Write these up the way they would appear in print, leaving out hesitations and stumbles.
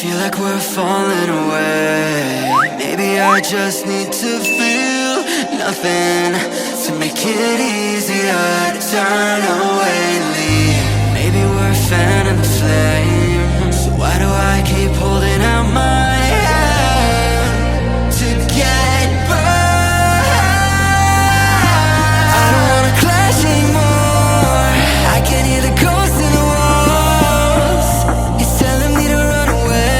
Feel like we're falling away. Maybe I just need to feel nothing to make it easier to turn away and leave. Maybe we're fanning the flame, so why do I keep holding out my hand to get burned? I don't wanna clash anymore. I can hear the ghosts in the walls. It's telling me to run away,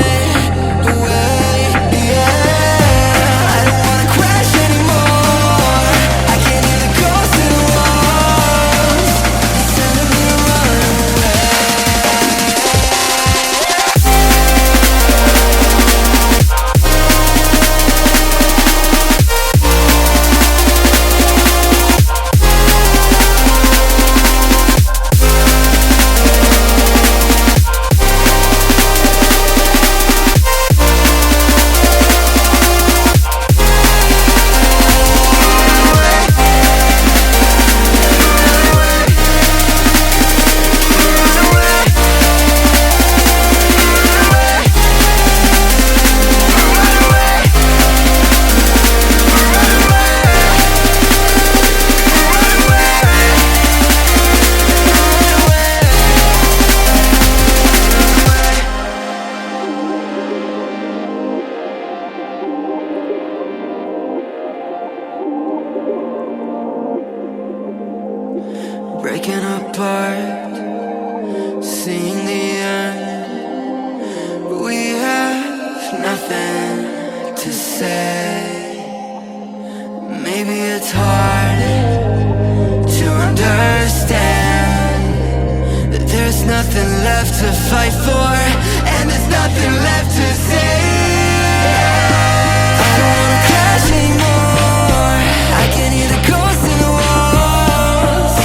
away, yeah. I don't wanna crash anymore. I can hear the ghosts in the walls. It's telling me to run away. Breaking apart, seeing the end. We have nothing to say. Maybe it's hard to understand that there's nothing left to fight for, and there's nothing left to say. I don't wanna crash anymore. I can hear the ghosts in the walls.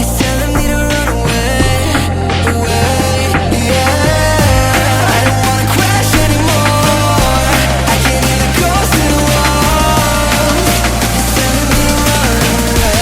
It's telling me to run away, away, yeah. I don't wanna crash anymore. I can hear the ghosts in the walls. It's telling me to run away.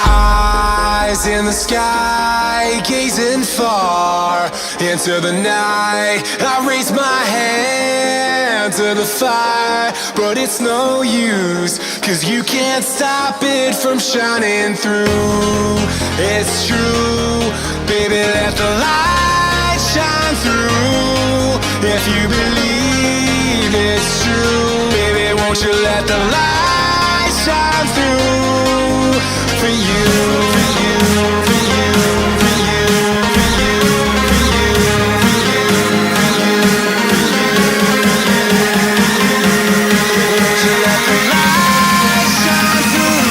Eyes in the sky, gazing far into the night. I raise my hand to the fire, but it's no use, 'cause you can't stop it from shining through. It's true, baby, let the light shine through. If you believe it's true, baby, won't you let the light shine through for you, for you, for you, for you, for you, for you, for you, for you, won't you let the light shine through?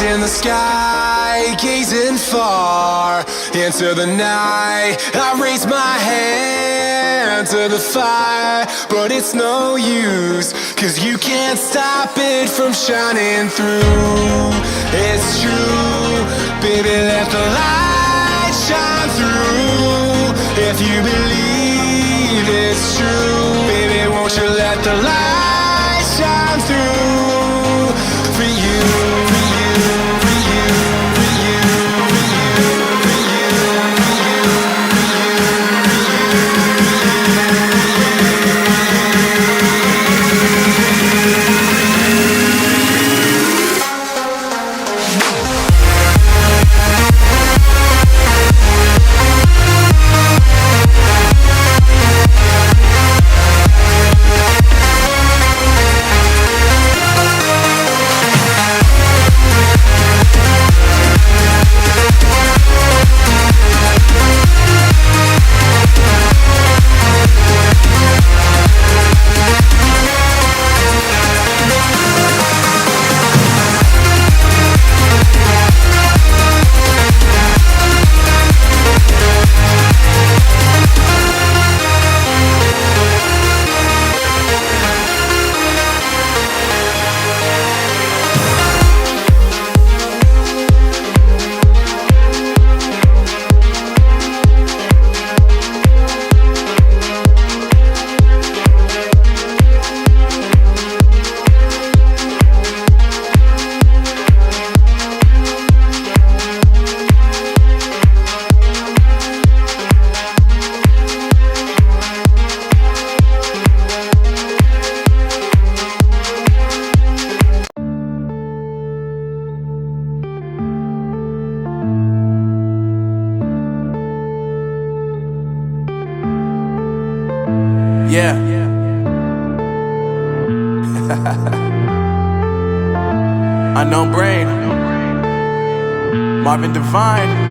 in the sky, gazing far into the night. I raise my hand to the fire, but it's no use, 'cause you can't stop it from shining through. It's true, baby, let the light shine through. If you believe it's true, baby, won't you let the light shine through for you, for you, for you, for you, for you, for you, for you, Yeah. Unknown Brain, Marvin Devine.